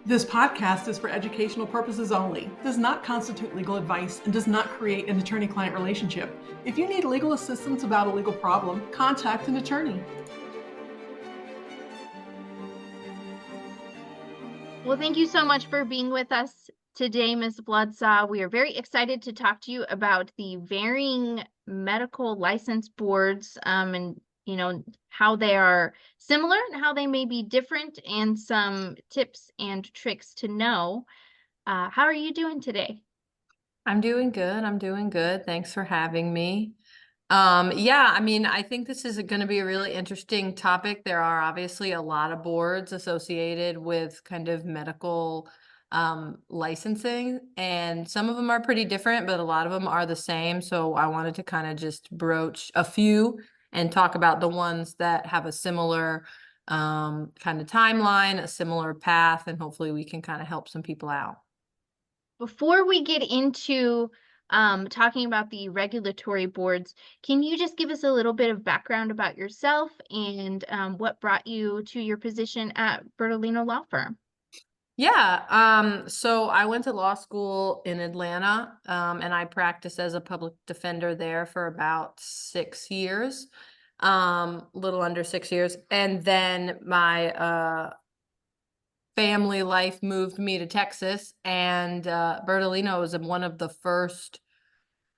This podcast is for educational purposes only, does not constitute legal advice, and does not create an attorney-client relationship. If you need legal assistance about a legal problem, contact an attorney. Well, thank you so much for being with us today, Ms. Bloodsaw. We are very excited to talk to you about the varying medical license boards, and how they are similar and how they may be different, and some tips and tricks to know. How are you doing today? I'm doing good. I'm doing good. Thanks for having me. I think this is going to be a really interesting topic. There are obviously a lot of boards associated with kind of medical licensing, and some of them are pretty different, but a lot of them are the same. So I wanted to kind of just broach a few and talk about the ones that have a similar kind of timeline, a similar path, and hopefully we can kind of help some people out. Before we get into talking about the regulatory boards, can you just give us a little bit of background about yourself and what brought you to your position at Bertolino Law Firm? So I went to law school in Atlanta, and I practiced as a public defender there for about 6 years, little under 6 years. And then my family life moved me to Texas, and Bertolino was one of the first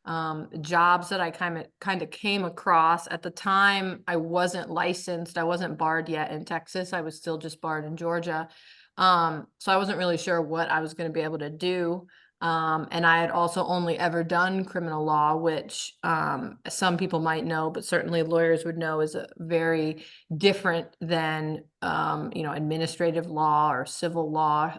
jobs that I kind of came across. At the time, I wasn't licensed. I wasn't barred yet in Texas. I was still just barred in Georgia. So I wasn't really sure what I was going to be able to do. And I had also only ever done criminal law, which some people might know, but certainly lawyers would know is a very different than administrative law or civil law.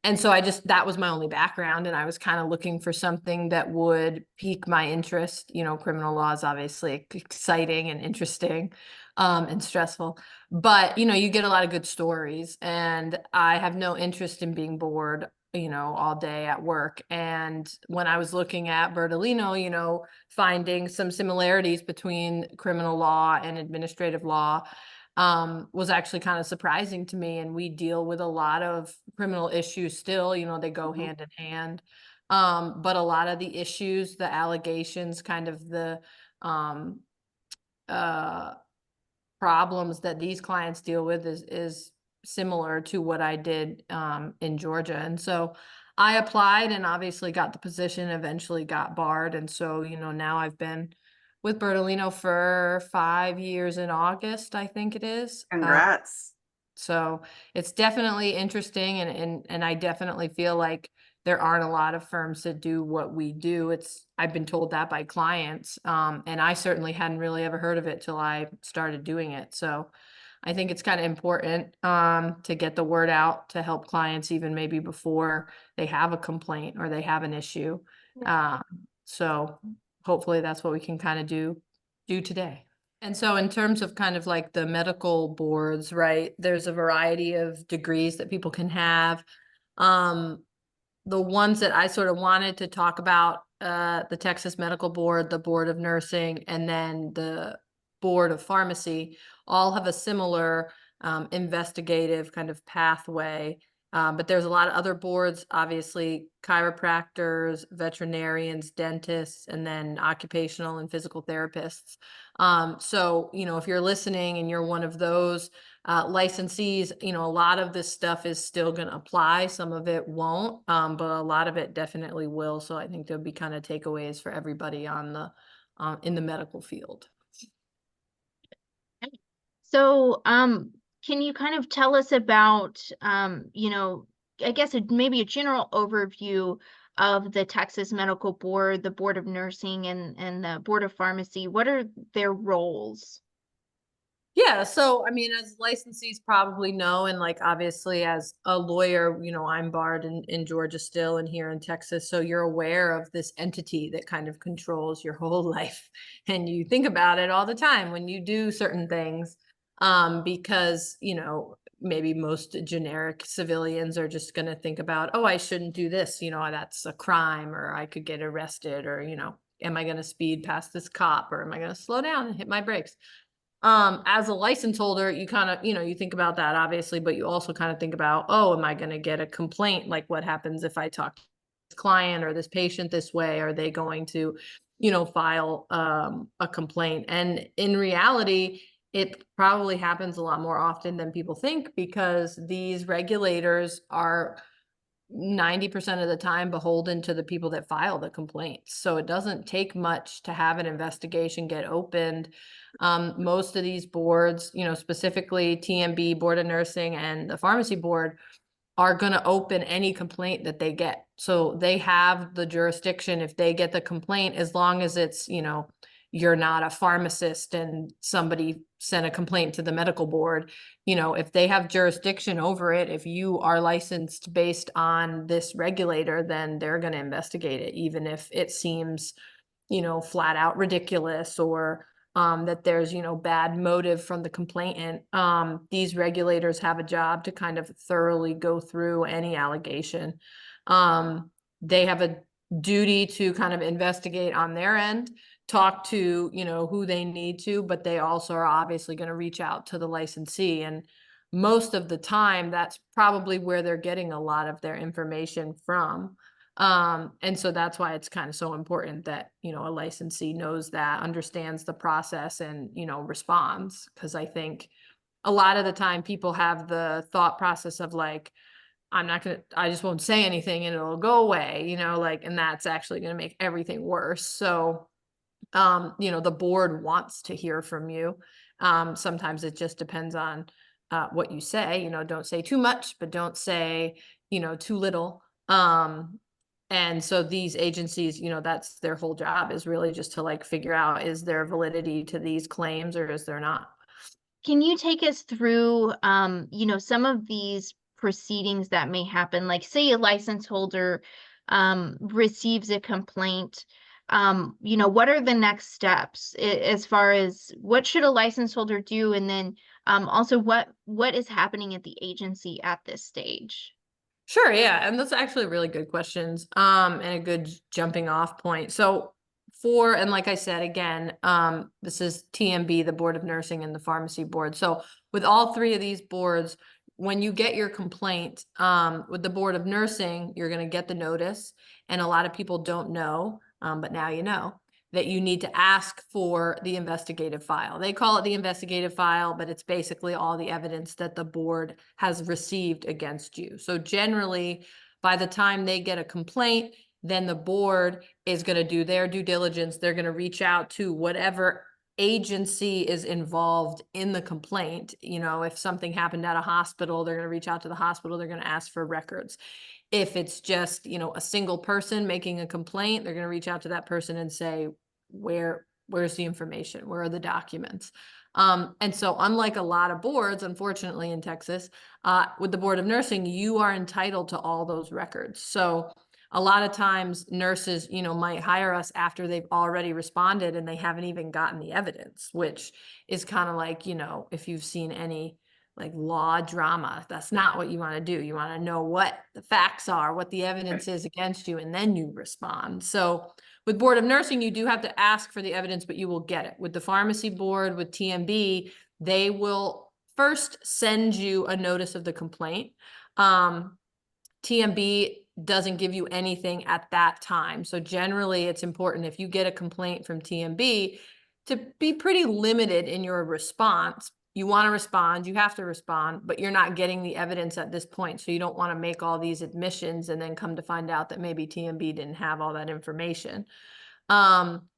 And so that was my only background, and I was kind of looking for something that would pique my interest. Criminal law is obviously exciting and interesting, and stressful, but you get a lot of good stories, and I have no interest in being bored, all day at work. And when I was looking at Bertolino, finding some similarities between criminal law and administrative law, was actually kind of surprising to me. And we deal with a lot of criminal issues still, they go hand in hand. But a lot of the issues, the allegations, kind of the uh, problems that these clients deal with is similar to what I did in Georgia. And so I applied and obviously got the position, eventually got barred. And so, now I've been with Bertolino for 5 years in August, I think it is. Congrats. So it's definitely interesting, and I definitely feel like there aren't a lot of firms that do what we do. I've been told that by clients, and I certainly hadn't really ever heard of it till I started doing it. So I think it's kind of important to get the word out to help clients even maybe before they have a complaint or they have an issue. So hopefully that's what we can kind of do today. And so in terms of kind of like the medical boards, right, there's a variety of degrees that people can have. The ones that I sort of wanted to talk about, the Texas Medical Board, the Board of Nursing, and then the Board of Pharmacy, all have a similar investigative kind of pathway. But there's a lot of other boards, obviously chiropractors, veterinarians, dentists, and then occupational and physical therapists. So, if you're listening and you're one of those licensees, a lot of this stuff is still going to apply. Some of it won't, but a lot of it definitely will. So I think there'll be kind of takeaways for everybody in the medical field. So, can you kind of tell us about, I guess maybe a general overview of the Texas Medical Board, the Board of Nursing, and the Board of Pharmacy? What are their roles? Yeah, so I mean, as licensees probably know, and like obviously as a lawyer, I'm barred in Georgia still and here in Texas. So you're aware of this entity that kind of controls your whole life. And you think about it all the time when you do certain things, because, maybe most generic civilians are just going to think about, oh, I shouldn't do this, that's a crime, or I could get arrested, or, am I going to speed past this cop, or am I going to slow down and hit my brakes? As a license holder, you kind of, you think about that obviously, but you also kind of think about, oh, am I going to get a complaint? Like what happens if I talk to this client or this patient this way? Are they going to, file a complaint? And in reality, it probably happens a lot more often than people think, because these regulators are 90% of the time beholden to the people that file the complaints. So it doesn't take much to have an investigation get opened. Most of these boards, specifically TMB, Board of Nursing, and the Pharmacy Board, are going to open any complaint that they get. So they have the jurisdiction if they get the complaint, as long as it's, you're not a pharmacist and somebody sent a complaint to the medical board. If they have jurisdiction over it, if you are licensed based on this regulator, then they're going to investigate it, even if it seems, flat out ridiculous, or that there's, bad motive from the complainant. These regulators have a job to kind of thoroughly go through any allegation. They have a duty to kind of investigate on their end, talk to, who they need to, but they also are obviously going to reach out to the licensee. And most of the time, that's probably where they're getting a lot of their information from. And so that's why it's kind of so important that, a licensee knows that, understands the process, and, responds. Because I think a lot of the time people have the thought process of like, I just won't say anything and it'll go away, and that's actually going to make everything worse. So, the board wants to hear from you. Sometimes it just depends on what you say. Don't say too much, but don't say, too little. And so these agencies, that's their whole job, is really just to like figure out, is there validity to these claims or is there not? Can you take us through, some of these proceedings that may happen? Like, say a license holder receives a complaint. What are the next steps as far as what should a license holder do? And then also what is happening at the agency at this stage? Sure, yeah, and that's actually really good questions, and a good jumping off point. So and like I said, again, this is TMB, the Board of Nursing, and the Pharmacy Board. So with all three of these boards, when you get your complaint, with the Board of Nursing, you're going to get the notice, and a lot of people don't know, but now you know, that you need to ask for the investigative file. They call it the investigative file, but it's basically all the evidence that the board has received against you. So generally, by the time they get a complaint, then the board is going to do their due diligence. They're going to reach out to whatever agency is involved in the complaint. If something happened at a hospital, they're going to reach out to the hospital. They're going to ask for records. If it's just, a single person making a complaint, they're going to reach out to that person and say, where's the information? Where are the documents? And so unlike a lot of boards, unfortunately in Texas, with the Board of Nursing, you are entitled to all those records. So a lot of times nurses, might hire us after they've already responded and they haven't even gotten the evidence, which is kind of like, if you've seen any like law drama, that's not what you want to do. You want to know what the facts are, what the evidence is against you, and then you respond. So with Board of Nursing, you do have to ask for the evidence, but you will get it. With the Pharmacy Board, with TMB, they will first send you a notice of the complaint. TMB doesn't give you anything at that time. So generally it's important, if you get a complaint from TMB, to be pretty limited in your response. You want to respond, you have to respond, but you're not getting the evidence at this point. So you don't want to make all these admissions and then come to find out that maybe TMB didn't have all that information.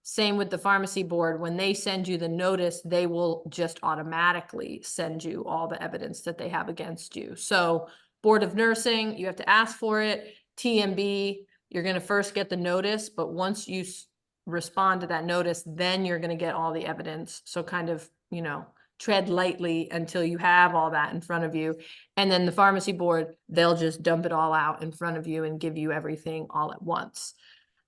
Same with the Pharmacy Board. When they send you the notice, they will just automatically send you all the evidence that they have against you. So Board of Nursing, you have to ask for it. TMB, you're going to first get the notice, but once you respond to that notice, then you're going to get all the evidence. So kind of, tread lightly until you have all that in front of you. And then the Pharmacy Board, they'll just dump it all out in front of you and give you everything all at once.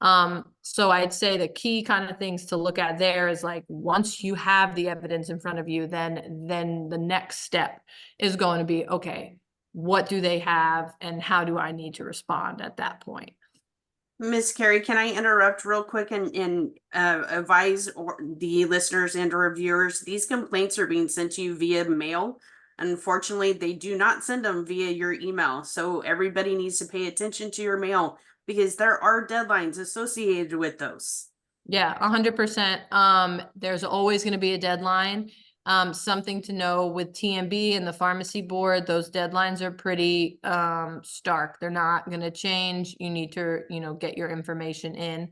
So I'd say the key kind of things to look at there is like, once you have the evidence in front of you, then the next step is going to be, okay, what do they have and how do I need to respond at that point? Miss Kerry, can I interrupt real quick and advise the listeners and or viewers, these complaints are being sent to you via mail. Unfortunately, they do not send them via your email. So everybody needs to pay attention to your mail because there are deadlines associated with those. Yeah, 100%. There's always going to be a deadline. Something to know with TMB and the pharmacy board, those deadlines are pretty stark. They're not going to change. You need to, get your information in.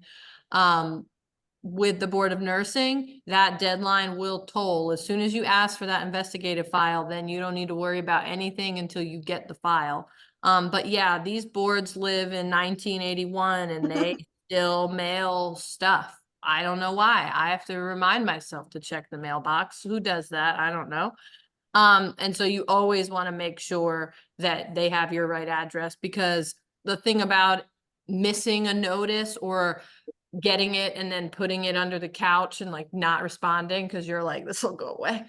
With the Board of Nursing, that deadline will toll. As soon as you ask for that investigative file, then you don't need to worry about anything until you get the file. But yeah, these boards live in 1981 and they still mail stuff. I don't know why. I have to remind myself to check the mailbox. Who does that? I don't know. And so you always want to make sure that they have your right address, because the thing about missing a notice or getting it and then putting it under the couch and like not responding because you're like, this will go away,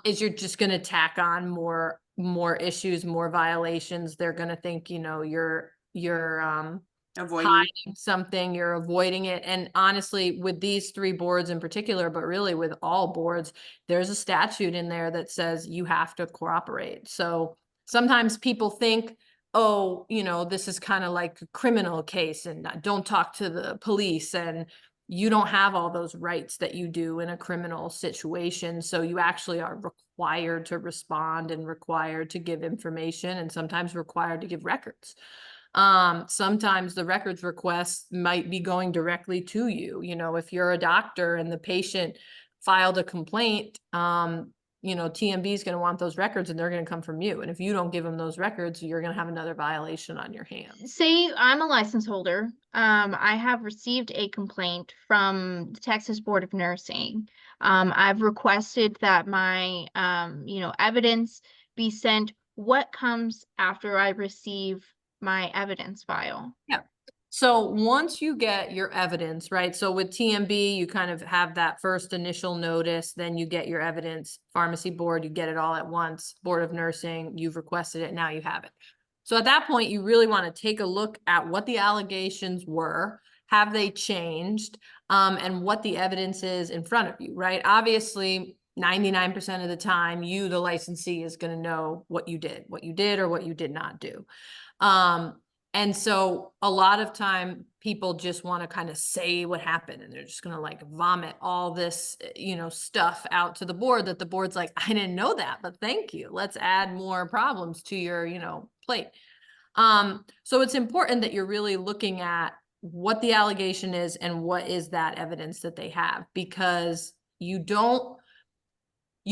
is you're just going to tack on more issues, more violations. They're going to think, you're Avoiding. hiding something, you're avoiding it. And honestly, with these 3 boards in particular, but really with all boards, there's a statute in there that says you have to cooperate. So sometimes people think, oh, this is kind of like a criminal case and don't talk to the police, and you don't have all those rights that you do in a criminal situation. So you actually are required to respond and required to give information and sometimes required to give records. Sometimes the records request might be going directly to you. If you're a doctor and the patient filed a complaint, TMB is going to want those records and they're going to come from you. And if you don't give them those records, you're going to have another violation on your hands. Say I'm a license holder. I have received a complaint from the Texas Board of Nursing. I've requested that my, evidence be sent. What comes after I receive my evidence file? Yeah. So once you get your evidence, right? So with TMB, you kind of have that first initial notice, then you get your evidence. Pharmacy board, you get it all at once. Board of Nursing, you've requested it, now you have it. So at that point, you really want to take a look at what the allegations were, have they changed, and what the evidence is in front of you, right? Obviously, 99% of the time, you, the licensee, is going to know what you did or what you did not do. And so a lot of time people just want to kind of say what happened, and they're just going to like vomit all this, stuff out to the board that the board's like, I didn't know that, but thank you. Let's add more problems to your, plate. So it's important that you're really looking at what the allegation is and what is that evidence that they have, because you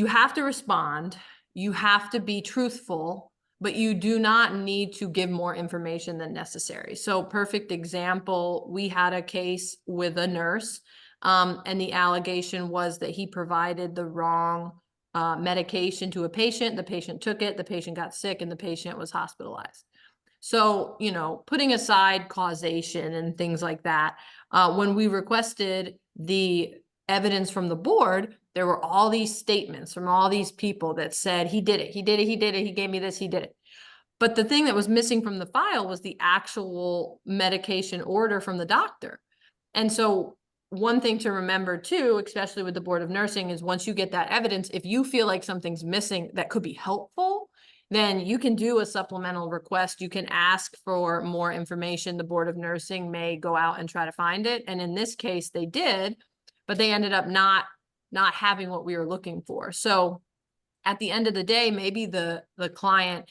have to respond, you have to be truthful, but you do not need to give more information than necessary. So perfect example, we had a case with a nurse, and the allegation was that he provided the wrong medication to a patient. The patient took it, the patient got sick, and the patient was hospitalized. So, putting aside causation and things like that, when we requested the evidence from the board, there were all these statements from all these people that said, he did it, he did it, he did it, he gave me this, he did it. But the thing that was missing from the file was the actual medication order from the doctor. And so one thing to remember too, especially with the Board of Nursing, is once you get that evidence, if you feel like something's missing that could be helpful, then you can do a supplemental request. You can ask for more information. The Board of Nursing may go out and try to find it. And in this case, they did, but they ended up not having what we were looking for. So at the end of the day, maybe the client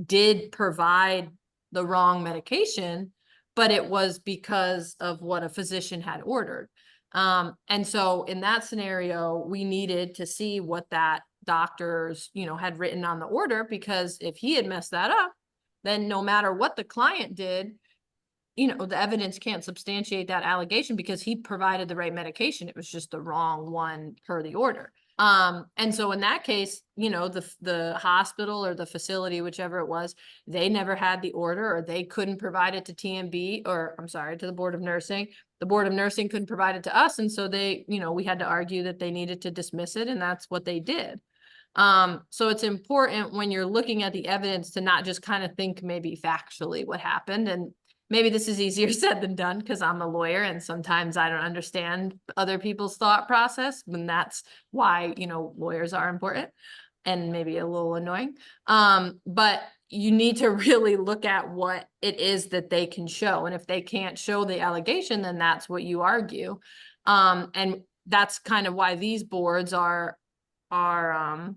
did provide the wrong medication, but it was because of what a physician had ordered. And so in that scenario, we needed to see what that doctor's, had written on the order, because if he had messed that up, then no matter what the client did, the evidence can't substantiate that allegation because he provided the right medication. It was just the wrong one per the order. And so in that case, the hospital or the facility, whichever it was, they never had the order, or they couldn't provide it to TMB, or I'm sorry, to the Board of Nursing. The Board of Nursing couldn't provide it to us. And so they, we had to argue that they needed to dismiss it, and that's what they did. So it's important when you're looking at the evidence to not just kind of think maybe factually what happened. And maybe this is easier said than done because I'm a lawyer and sometimes I don't understand other people's thought process, and that's why, lawyers are important and maybe a little annoying. But you need to really look at what it is that they can show. And if they can't show the allegation, then that's what you argue. And that's kind of why these boards are, I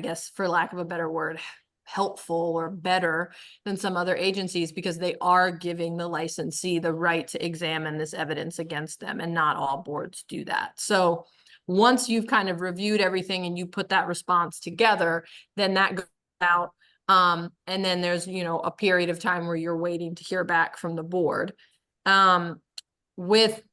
guess, for lack of a better word, helpful or better than some other agencies, because they are giving the licensee the right to examine this evidence against them, and not all boards do that. So once you've kind of reviewed everything and you put that response together, then that goes out. And then there's, a period of time where you're waiting to hear back from the board. With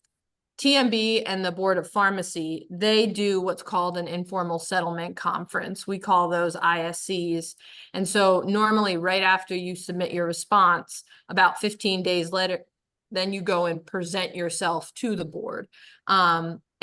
TMB and the Board of Pharmacy, they do what's called an informal settlement conference. We call those ISCs. And so normally right after you submit your response, about 15 days later, then you go and present yourself to the board.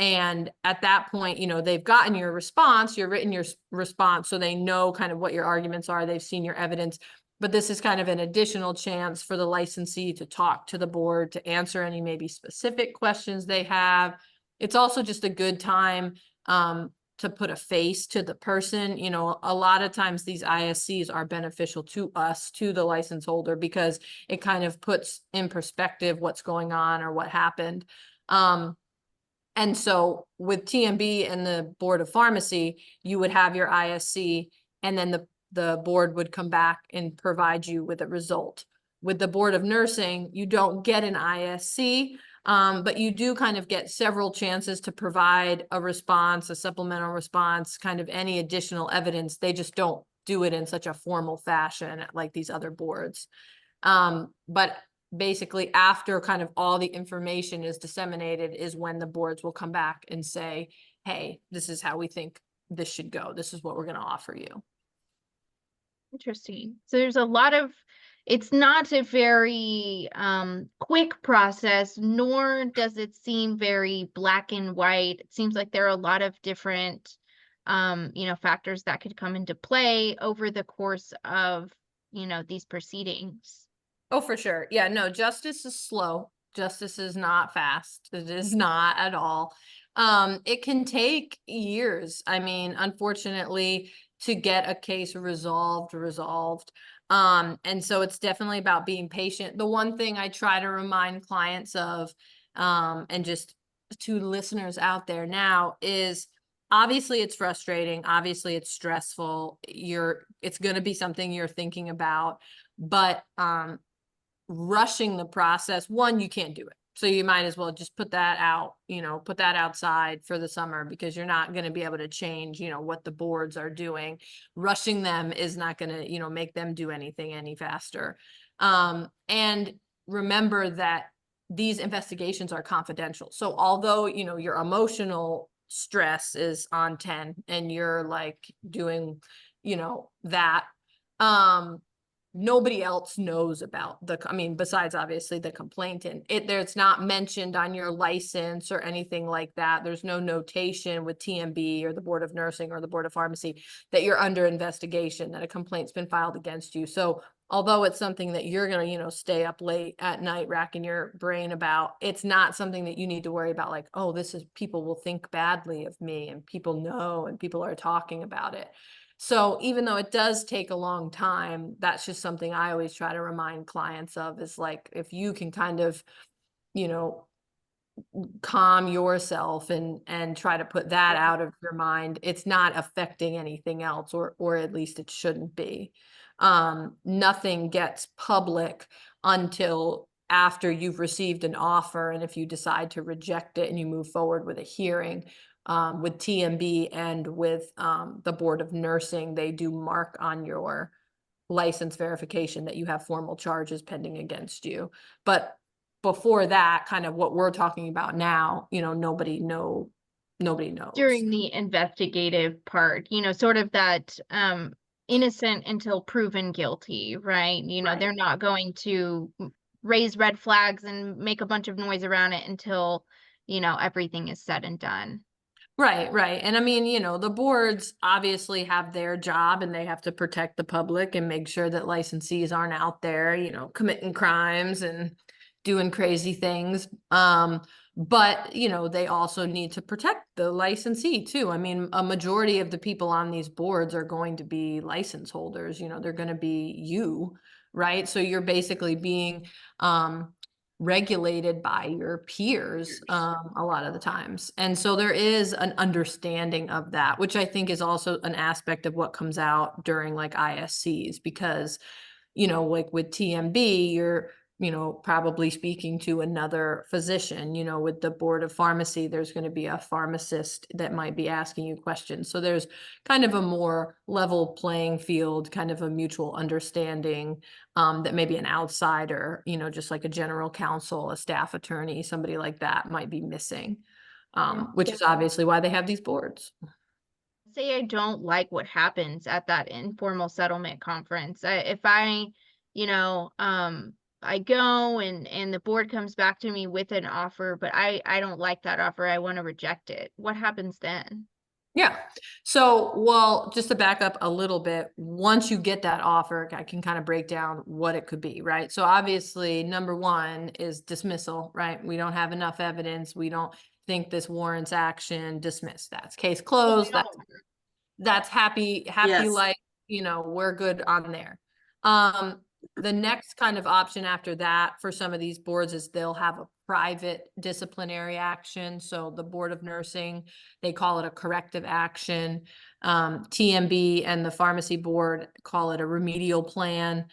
And at that point, they've gotten your response, your written response, so they know kind of what your arguments are. They've seen your evidence. But this is kind of an additional chance for the licensee to talk to the board, to answer any maybe specific questions they have. It's also just a good time to put a face to the person. A lot of times these ISCs are beneficial to us, to the license holder, because it kind of puts in perspective what's going on or what happened. And so with TMB and the Board of Pharmacy, you would have your ISC, and then the board would come back and provide you with a result. With the Board of Nursing, you don't get an ISC, but you do kind of get several chances to provide a response, a supplemental response, kind of any additional evidence. They just don't do it in such a formal fashion like these other boards. But basically after kind of all the information is disseminated is when the boards will come back and say, hey, this is how we think this should go. This is what we're going to offer you. Interesting. So there's a lot of, it's not a very quick process, nor does it seem very black and white. It seems like there are a lot of different, factors that could come into play over the course of, these proceedings. Oh, for sure. Yeah, no, justice is slow. Justice is not fast. It is not at all. It can take years. I mean, unfortunately, to get a case resolved. And so it's definitely about being patient. The one thing I try to remind clients of, and just to listeners out there now, is obviously it's frustrating. Obviously it's stressful. It's going to be something you're thinking about, but, rushing the process, one, you can't do it. So you might as well just put that out, put that outside for the summer, because you're not going to be able to change, what the boards are doing. Rushing them is not going to, make them do anything any faster. And remember that these investigations are confidential. So although, your emotional stress is on 10 and you're like doing, that, nobody else knows about besides obviously the complainant. It's not mentioned on your license or anything like that. There's no notation with TMB or the Board of Nursing or the Board of Pharmacy that you're under investigation, that a complaint's been filed against you. So although it's something that you're going to, stay up late at night racking your brain about, it's not something that you need to worry about, like, oh, people will think badly of me, and people know, and people are talking about it. So even though it does take a long time, that's just something I always try to remind clients of, is like, if you can kind of, calm yourself and try to put that out of your mind, it's not affecting anything else, or at least it shouldn't be. Nothing gets public until after you've received an offer, and if you decide to reject it and you move forward with a hearing. With TMB and with the Board of Nursing, they do mark on your license verification that you have formal charges pending against you. But before that, kind of what we're talking about now, nobody knows. During the investigative part, sort of that innocent until proven guilty, right? Right. They're not going to raise red flags and make a bunch of noise around it until, everything is said and done. Right, right. And I mean, the boards obviously have their job and they have to protect the public and make sure that licensees aren't out there, committing crimes and doing crazy things. But, they also need to protect the licensee too. I mean, a majority of the people on these boards are going to be license holders, they're going to be you, right? So you're basically being, regulated by your peers a lot of the times. And so there is an understanding of that, which I think is also an aspect of what comes out during like ISCs, because, like with TMB, you're, probably speaking to another physician, with the board of pharmacy, there's going to be a pharmacist that might be asking you questions. So there's kind of a more level playing field, kind of a mutual understanding, that maybe an outsider, just like a general counsel, a staff attorney, somebody like that might be missing, which is obviously why they have these boards. Say I don't like what happens at that informal settlement conference. If I, I go and the board comes back to me with an offer, but I don't like that offer. I want to reject it. What happens then? Yeah. So, well, just to back up a little bit, once you get that offer, I can kind of break down what it could be, right? So obviously, number one is dismissal, right? We don't have enough evidence. We don't think this warrants action. Dismiss. That's case closed. That's happy Yes. life, we're good on there. The next kind of option after that for some of these boards is they'll have a private disciplinary action. So the Board of Nursing, they call it a corrective action. TMB and the pharmacy board call it a remedial plan.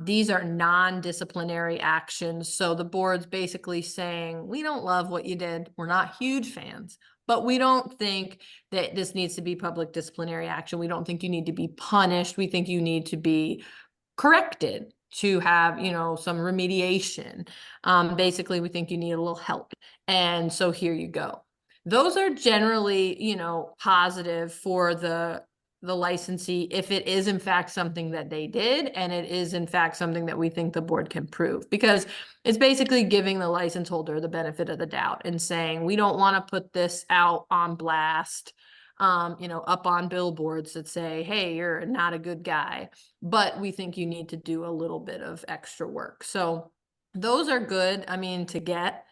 These are non-disciplinary actions. So the board's basically saying, we don't love what you did. We're not huge fans, but we don't think that this needs to be public disciplinary action. We don't think you need to be punished. We think you need to be corrected, to have, some remediation. Basically, we think you need a little help. And so here you go. Those are generally, positive for the licensee if it is in fact something that they did, and it is in fact something that we think the board can prove, because it's basically giving the license holder the benefit of the doubt and saying, we don't want to put this out on blast, up on billboards that say, hey, you're not a good guy, but we think you need to do a little bit of extra work. So those are good, to get.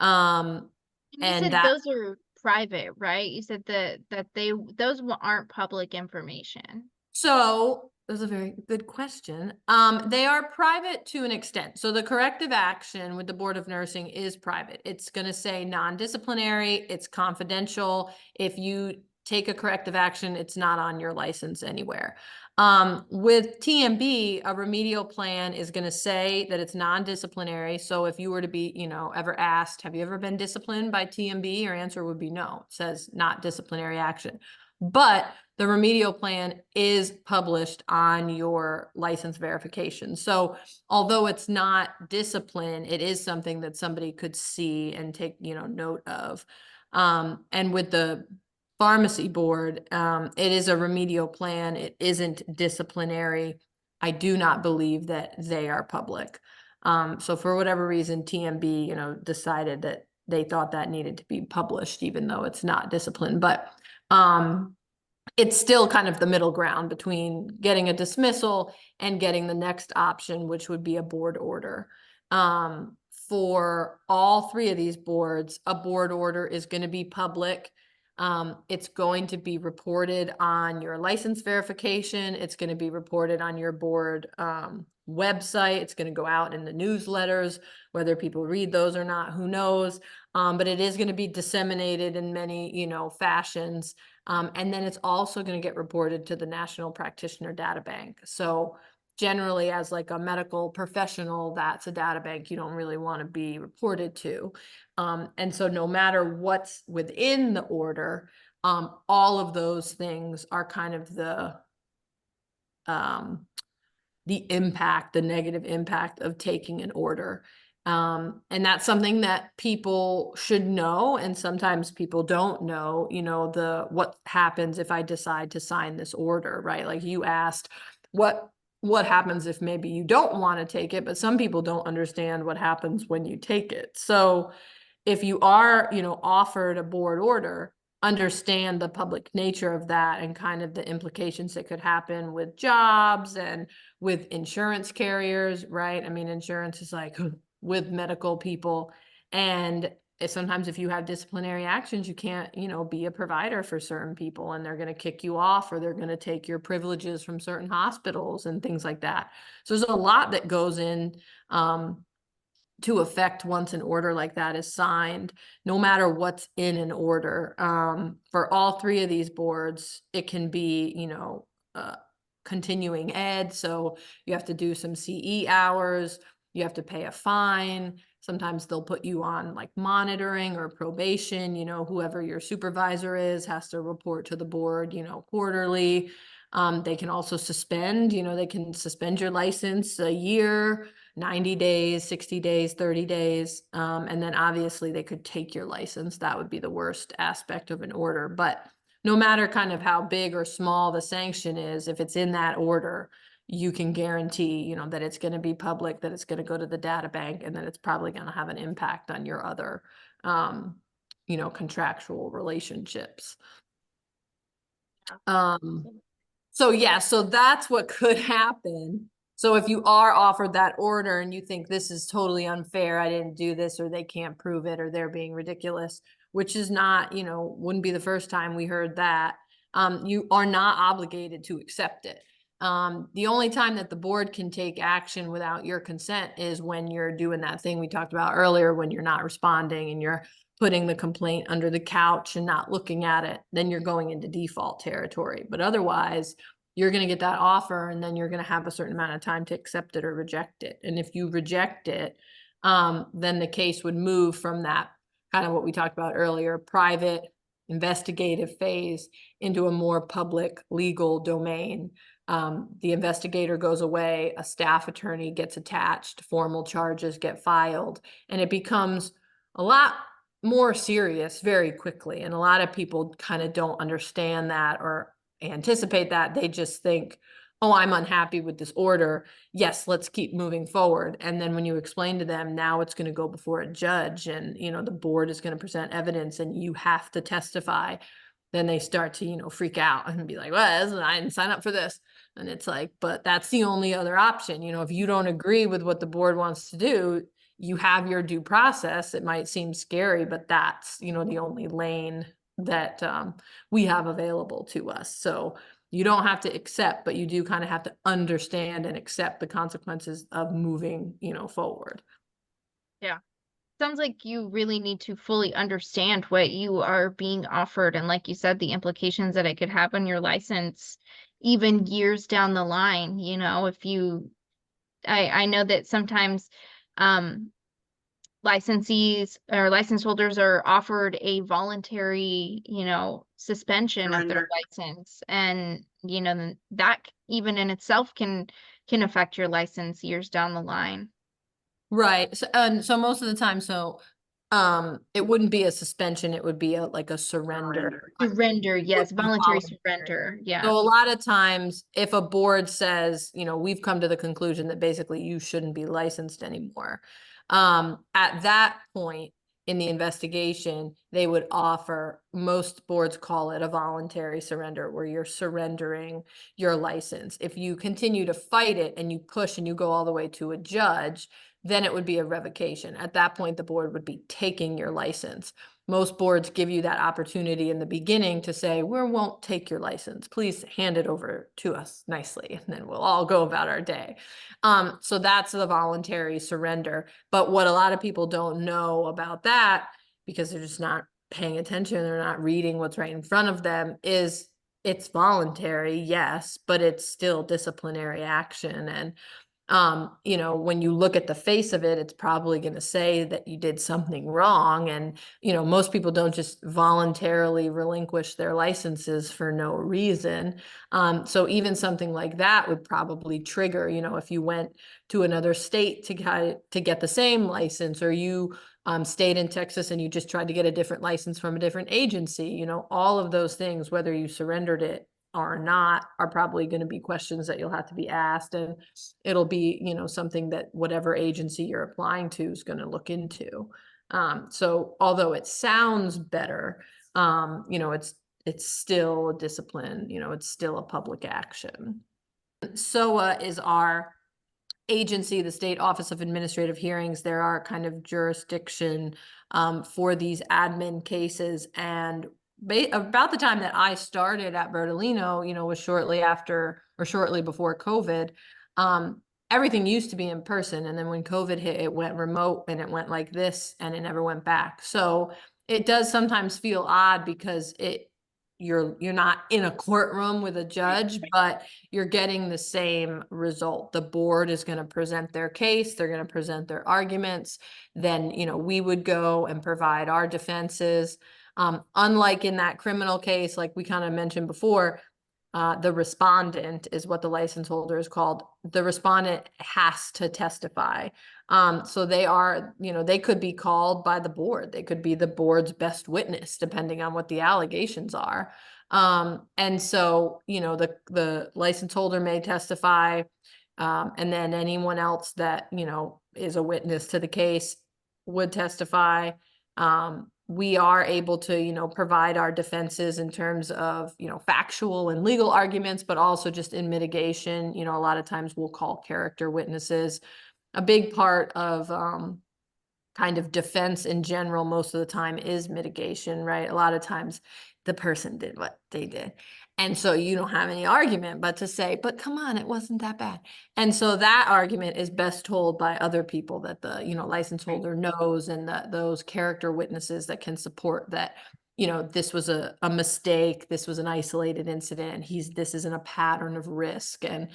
You And said that, those are private, right? You said those aren't public information. so that's a very good question. They are private to an extent. So the corrective action with the Board of Nursing is private. It's going to say non-disciplinary, it's confidential. If you take a corrective action, it's not on your license anywhere. With TMB, a remedial plan is going to say that it's non-disciplinary. So if you were to be, ever asked, have you ever been disciplined by TMB? Your answer would be no. It says not disciplinary action. But the remedial plan is published on your license verification. So although it's not discipline, it is something that somebody could see and take, note of. And with the pharmacy board, it is a remedial plan. It isn't disciplinary. I do not believe that they are public. So for whatever reason, TMB, decided that they thought that needed to be published, even though it's not discipline. But it's still kind of the middle ground between getting a dismissal and getting the next option, which would be a board order. For all three of these boards, a board order is going to be public. It's going to be reported on your license verification. It's going to be reported on your board website. It's going to go out in the newsletters. Whether people read those or not, who knows? But it is going to be disseminated in many, fashions. And then it's also going to get reported to the National Practitioner Data Bank. So generally, as like a medical professional, that's a data bank you don't really want to be reported to. And so no matter what's within the order, all of those things are kind of the impact, the negative impact of taking an order. And that's something that people should know. And sometimes people don't know, what happens if I decide to sign this order, right? Like you asked, what happens if maybe you don't want to take it, but some people don't understand what happens when you take it. So if you are, offered a board order, understand the public nature of that and kind of the implications that could happen with jobs and with insurance carriers, right? I mean, insurance is like with medical people. And sometimes if you have disciplinary actions, you can't, be a provider for certain people, and they're going to kick you off, or they're going to take your privileges from certain hospitals and things like that. So there's a lot that goes in to effect once an order like that is signed, no matter what's in an order. For all three of these boards, it can be, continuing ed. So you have to do some CE hours, you have to pay a fine. Sometimes they'll put you on like monitoring or probation, whoever your supervisor is has to report to the board, quarterly. They can also suspend, they can suspend your license a year, 90 days, 60 days, 30 days. And then obviously they could take your license. That would be the worst aspect of an order. But no matter kind of how big or small the sanction is, if it's in that order, you can guarantee, that it's going to be public, that it's going to go to the data bank, and that it's probably going to have an impact on your other, contractual relationships. So yeah, so that's what could happen. So if you are offered that order and you think this is totally unfair, I didn't do this, or they can't prove it, or they're being ridiculous, which is not, wouldn't be the first time we heard that, you are not obligated to accept it. The only time that the board can take action without your consent is when you're doing that thing we talked about earlier, when you're not responding and you're putting the complaint under the couch and not looking at it. Then you're going into default territory. But otherwise, you're going to get that offer, and then you're going to have a certain amount of time to accept it or reject it. And if you reject it, then the case would move from that kind of what we talked about earlier, private investigative phase, into a more public legal domain. The investigator goes away, a staff attorney gets attached, formal charges get filed, and it becomes a lot more serious very quickly. And a lot of people kind of don't understand that or anticipate that. They just think, oh, I'm unhappy with this order. Yes, let's keep moving forward. And then when you explain to them, now it's going to go before a judge, and, the board is going to present evidence and you have to testify, then they start to, freak out and be like, well, I didn't sign up for this. And it's like, but that's the only other option. If you don't agree with what the board wants to do, you have your due process. It might seem scary, but that's, the only lane that we have available to us. So you don't have to accept, but you do kind of have to understand and accept the consequences of moving, forward. Yeah. Sounds like you really need to fully understand what you are being offered. And like you said, the implications that it could have on your license, even years down the line, if you, I know that sometimes, licensees or license holders are offered a voluntary, suspension of their Surrender. license. And, that even in itself can affect your license years down the line. Right. So most of the time, it wouldn't be a suspension, it would be like a surrender. Surrender, yes, Would be voluntary voluntary. surrender, yeah. So a lot of times, if a board says, we've come to the conclusion that basically you shouldn't be licensed anymore, at that point in the investigation, they would offer, most boards call it a voluntary surrender, where you're surrendering your license. If you continue to fight it and you push and you go all the way to a judge, then it would be a revocation. At that point, the board would be taking your license. Most boards give you that opportunity in the beginning to say, we won't take your license. Please hand it over to us nicely, and then we'll all go about our day. So that's the voluntary surrender. But what a lot of people don't know about that, because they're just not paying attention, they're not reading what's right in front of them, is it's voluntary, yes, but it's still disciplinary action. And when you look at the face of it, it's probably going to say that you did something wrong. And, most people don't just voluntarily relinquish their licenses for no reason. So even something like that would probably trigger, if you went to another state to get the same license, or you stayed in Texas and you just tried to get a different license from a different agency, all of those things, whether you surrendered it or not, are probably going to be questions that you'll have to be asked, and it'll be something that whatever agency you're applying to is going to look into. So although it sounds better, you know, it's still a discipline, you know, it's still a public action. SOA is our agency, the State Office of Administrative Hearings. There are kind of jurisdiction for these admin cases. And about the time that I started at Bertolino, you know, was shortly after or shortly before COVID. Everything used to be in person. And then when COVID hit, it went remote and it went like this and it never went back. So it does sometimes feel odd because you're not in a courtroom with a judge, but you're getting the same result. The board is going to present their case, they're going to present their arguments, then, you know, we would go and provide our defenses. Unlike in that criminal case, like we kind of mentioned before, the respondent is what the license holder is called. The respondent has to testify. So they are, you know, they could be called by the board. They could be the board's best witness, depending on what the allegations are. And so, you know, the license holder may testify, and then anyone else that, you know, is a witness to the case would testify. We are able to, you know, provide our defenses in terms of, you know, factual and legal arguments, but also just in mitigation. You know, a lot of times we'll call character witnesses. A big part of kind of defense in general most of the time is mitigation, right? A lot of times the person did what they did. And so you don't have any argument but to say, but come on, it wasn't that bad. And so that argument is best told by other people that the, you know, license holder knows, and those character witnesses that can support that, you know, this was a mistake, this was an isolated incident, this isn't a pattern of risk. And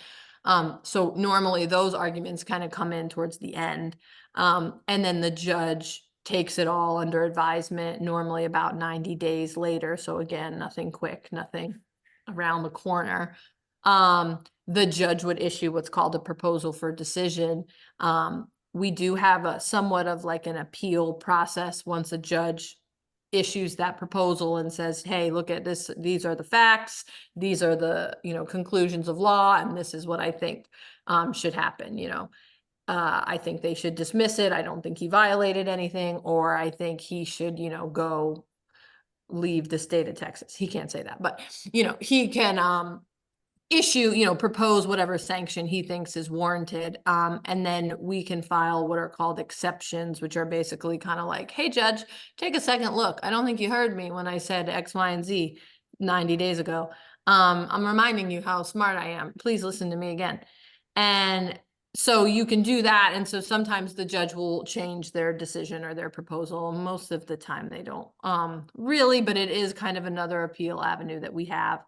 so normally those arguments kind of come in towards the end. And then the judge takes it all under advisement, normally about 90 days later. So again, nothing quick, nothing around the corner. The judge would issue what's called a proposal for decision. We do have a somewhat of like an appeal process once a judge issues that proposal and says, hey, look at this, these are the facts, these are the, you know, conclusions of law, and this is what I think should happen. You know, I think they should dismiss it, I don't think he violated anything, or I think he should, you know, go leave the state of Texas. He can't say that, but, you know, he can issue, you know, propose whatever sanction he thinks is warranted. And then we can file what are called exceptions, which are basically kind of like, hey, judge, take a second look. I don't think you heard me when I said X, Y, and Z 90 days ago. I'm reminding you how smart I am. Please listen to me again. And so you can do that. And so sometimes the judge will change their decision or their proposal. Most of the time they don't really, but it is kind of another appeal avenue that we have.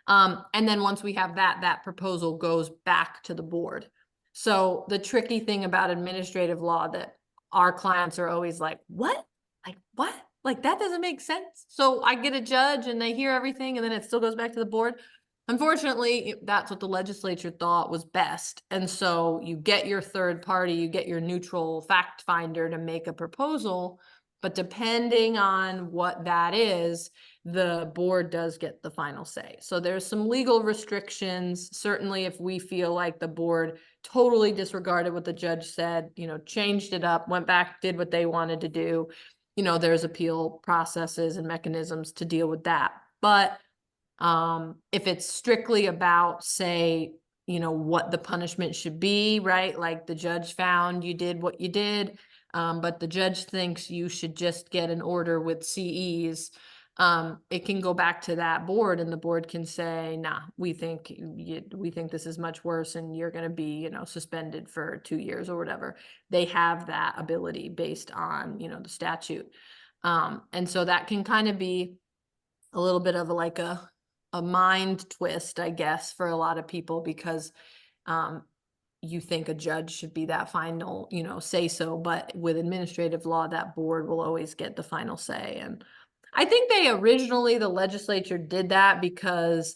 And then once we have that proposal goes back to the board. So the tricky thing about administrative law that our clients are always like, what? Like, what? Like, that doesn't make sense. So I get a judge and they hear everything and then it still goes back to the board. Unfortunately, that's what the legislature thought was best. And so you get your third party, you get your neutral fact finder to make a proposal, but depending on what that is, the board does get the final say. So there's some legal restrictions. Certainly if we feel like the board totally disregarded what the judge said, you know, changed it up, went back, did what they wanted to do, you know, there's appeal processes and mechanisms to deal with that. But if it's strictly about, say, you know, what the punishment should be, right? Like the judge found you did what you did, but the judge thinks you should just get an order with CEs. It can go back to that board and the board can say, nah, we think this is much worse and you're going to be, you know, suspended for 2 years or whatever. They have that ability based on, you know, the statute. And so that can kind of be a little bit of a mind twist, I guess, for a lot of people, because you think a judge should be that final, you know, say so, but with administrative law, that board will always get the final say. And I think the legislature did that because,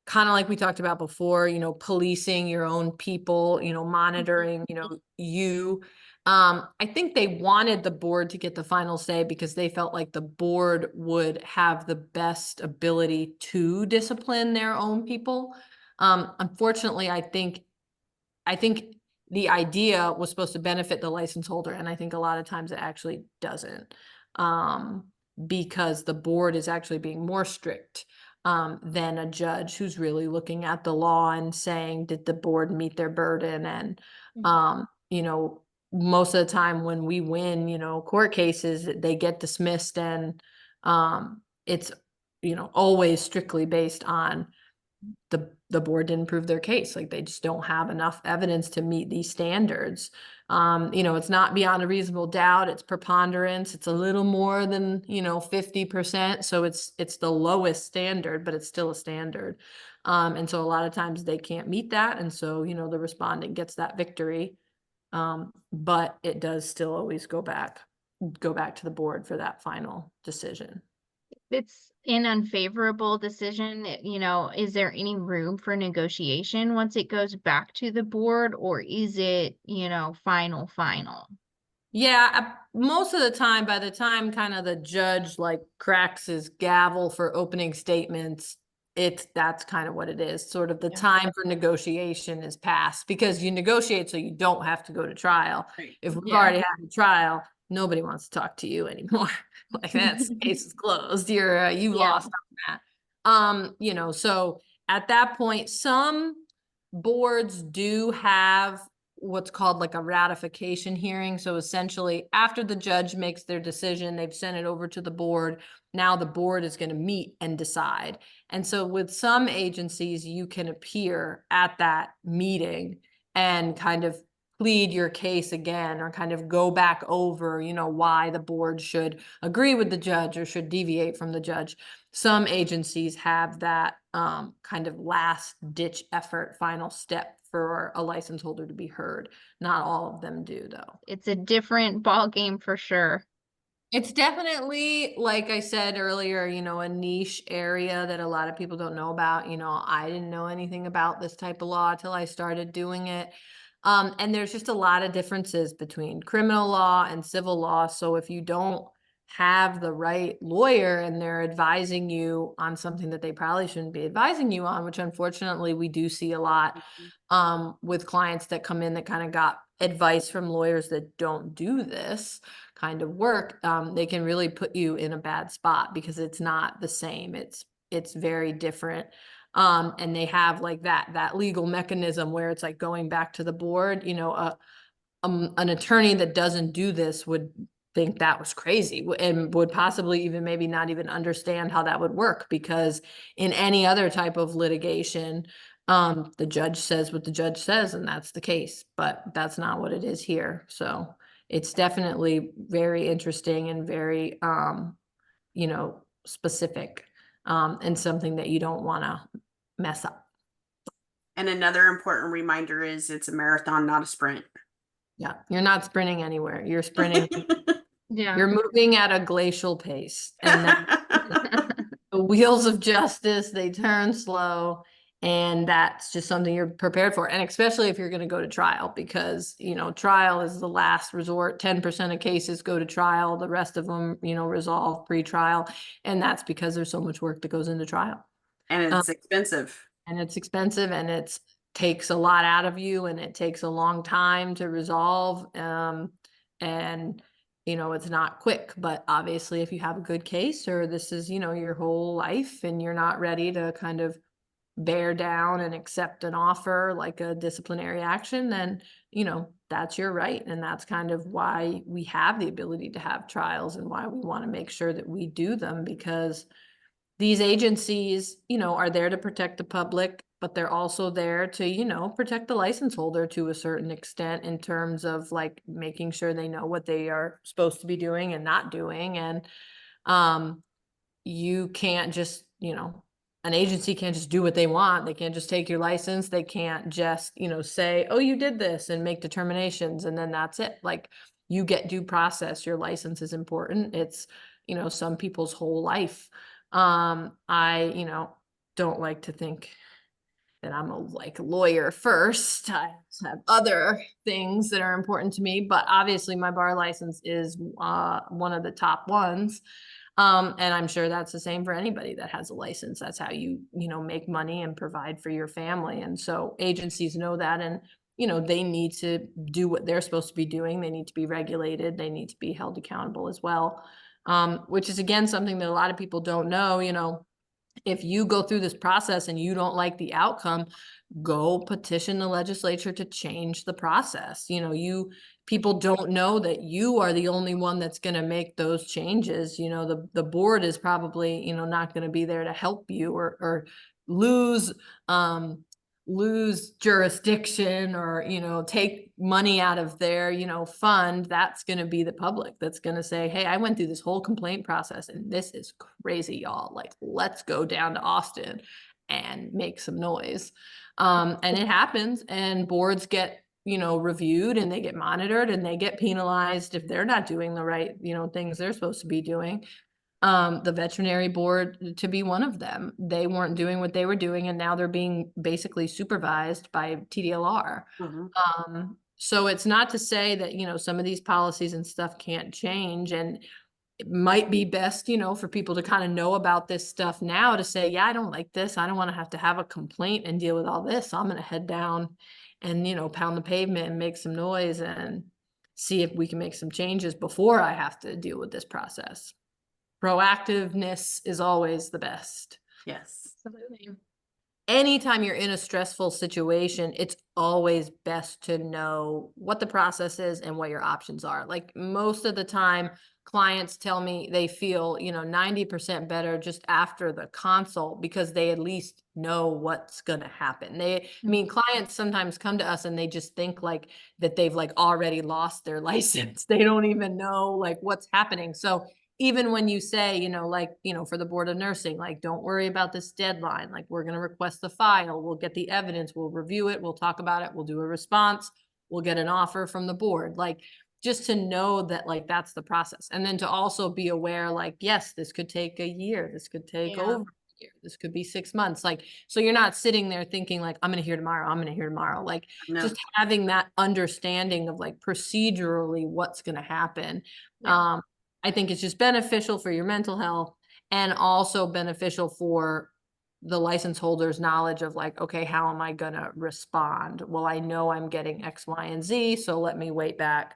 kind of like we talked about before, you know, policing your own people, you know, monitoring, you know, you. I think they wanted the board to get the final say because they felt like the board would have the best ability to discipline their own people. Unfortunately, I think the idea was supposed to benefit the license holder, and I think a lot of times it actually doesn't. because the board is actually being more strict than a judge who's really looking at the law and saying, did the board meet their burden? And, you know, most of the time when we win, you know, court cases, they get dismissed, and it's, you know, always strictly based on the board didn't prove their case. Like, they just don't have enough evidence to meet these standards. You know, it's not beyond a reasonable doubt, it's preponderance. It's a little more than, you know, 50%. So it's the lowest standard, but it's still a standard. And so a lot of times they can't meet that. And so, you know, the respondent gets that victory. But it does still always go back to the board for that final decision. It's an unfavorable decision, you know, is there any room for negotiation once it goes back to the board, or is it, you know, final? Yeah, most of the time, by the time kind of the judge like cracks his gavel for opening statements, that's kind of what it is. Sort of the time for negotiation is passed, because you negotiate so you don't have to go to trial. Right. If we've Yeah. already had a trial, nobody wants to talk to you anymore. Like, that's case is closed. You Yeah. lost on that. You know, so at that point, some boards do have what's called like a ratification hearing. So essentially, after the judge makes their decision, they've sent it over to the board. Now the board is going to meet and decide. And so with some agencies, you can appear at that meeting and kind of plead your case again, or kind of go back over, you know, why the board should agree with the judge or should deviate from the judge. Some agencies have that kind of last ditch effort, final step for a license holder to be heard. Not all of them do, though. It's a different ball game for sure. It's definitely, like I said earlier, you know, a niche area that a lot of people don't know about. You know, I didn't know anything about this type of law till I started doing it. And there's just a lot of differences between criminal law and civil law. So if you don't have the right lawyer and they're advising you on something that they probably shouldn't be advising you on, which unfortunately we do see a lot with clients that come in that kind of got advice from lawyers that don't do this kind of work, they can really put you in a bad spot, because it's not the same. It's very different. And they have like that legal mechanism where it's like going back to the board. You know, an attorney that doesn't do this would think that was crazy, and would possibly even maybe not even understand how that would work, because in any other type of litigation, the judge says what the judge says, and that's the case. But that's not what it is here. So it's definitely very interesting and very you know, specific, and something that you don't want to mess up. And another important reminder is it's a marathon, not a sprint. Yeah, you're not sprinting anywhere. You're sprinting. Yeah. You're moving at a glacial pace, and the wheels of justice, they turn slow, and that's just something you're prepared for. And especially if you're going to go to trial, because, you know, trial is the last resort. 10% of cases go to trial. The rest of them, you know, resolve pre-trial. And that's because there's so much work that goes into trial. And it's expensive. And it's expensive, and it takes a lot out of you, and it takes a long time to resolve. And you know, it's not quick, but obviously if you have a good case, or this is, you know, your whole life, and you're not ready to kind of bear down and accept an offer like a disciplinary action, then, you know, that's your right. And that's kind of why we have the ability to have trials, and why we want to make sure that we do them, because these agencies, you know, are there to protect the public, but they're also there to, you know, protect the license holder to a certain extent, in terms of like making sure they know what they are supposed to be doing and not doing. And you can't just, you know, an agency can't just do what they want. They can't just take your license. They can't just, you know, say, oh, you did this, and make determinations, and then that's it. Like, you get due process. Your license is important. It's, you know, some people's whole life. I, you know, don't like to think that I'm a like lawyer first. I have other things that are important to me, but obviously my bar license is one of the top ones. And I'm sure that's the same for anybody that has a license. That's how you know, make money and provide for your family. And so agencies know that, and, you know, they need to do what they're supposed to be doing. They need to be regulated. They need to be held accountable as well. which is again, something that a lot of people don't know. If you go through this process and you don't like the outcome, go petition the legislature to change the process. People don't know that you are the only one that's going to make those changes. The board is probably, not going to be there to help you or lose, lose jurisdiction or, take money out of their, fund. That's going to be the public that's going to say, hey, I went through this whole complaint process and this is crazy, y'all. Like, let's go down to Austin and make some noise. And it happens, and boards get, reviewed, and they get monitored, and they get penalized if they're not doing the right, things they're supposed to be doing. The veterinary board to be one of them. They weren't doing what they were doing, and now they're being basically supervised by TDLR. So it's not to say that, some of these policies and stuff can't change, and it might be best, for people to kind of know about this stuff now to say, yeah, I don't like this. I don't want to have a complaint and deal with all this. So I'm going to head down and, pound the pavement and make some noise and see if we can make some changes before I have to deal with this process. Proactiveness is always the best. Yes. Absolutely. Anytime you're in a stressful situation, it's always best to know what the process is and what your options are. Like, most of the time, clients tell me they feel, 90% better just after the consult because they at least know what's going to happen. Clients sometimes come to us and they just think like that they've like already lost their license. They don't even know like what's happening. So even when you say, for the Board of Nursing, like, don't worry about this deadline. Like, we're going to request the file. We'll get the evidence. We'll review it. We'll talk about it. We'll do a response. We'll get an offer from the board. Like, just to know that, like, that's the process. And then to also be aware, like, yes, this could take a year. This could take over a year. This could be 6 months. Like, so you're not sitting there thinking like, I'm going to hear tomorrow. I'm going to hear tomorrow. Like, No. just having that understanding of like procedurally what's going to happen. Yeah. I think it's just beneficial for your mental health and also beneficial for the license holder's knowledge of like, okay, how am I going to respond? Well, I know I'm getting X, Y, and Z, so let me wait back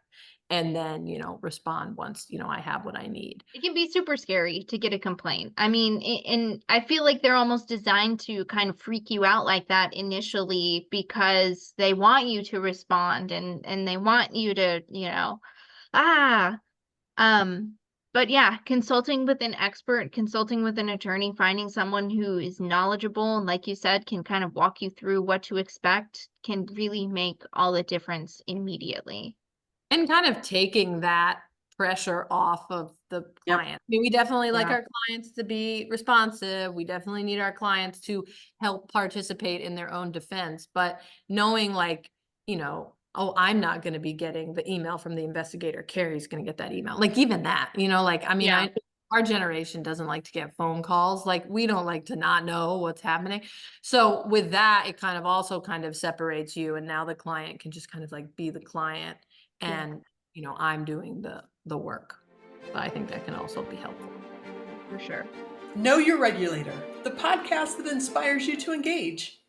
and then, respond once, I have what I need. It can be super scary to get a complaint. I mean, and I feel like they're almost designed to kind of freak you out like that initially because they want you to respond and they want you to, but yeah, consulting with an expert, consulting with an attorney, finding someone who is knowledgeable and, like you said, can kind of walk you through what to expect can really make all the difference immediately. And kind of taking that pressure off of the client. I mean, we definitely like our clients to be responsive. We definitely need our clients to help participate in their own defense, but knowing like, oh, I'm not going to be getting the email from the investigator. Kerry's going to get that email. Like, even that, our generation doesn't like to get phone calls. Like, we don't like to not know what's happening. So with that, it kind of also kind of separates you. And now the client can just kind of like be the client and, I'm doing the work. But I think that can also be helpful. For sure. Know Your Regulator, the podcast that inspires you to engage.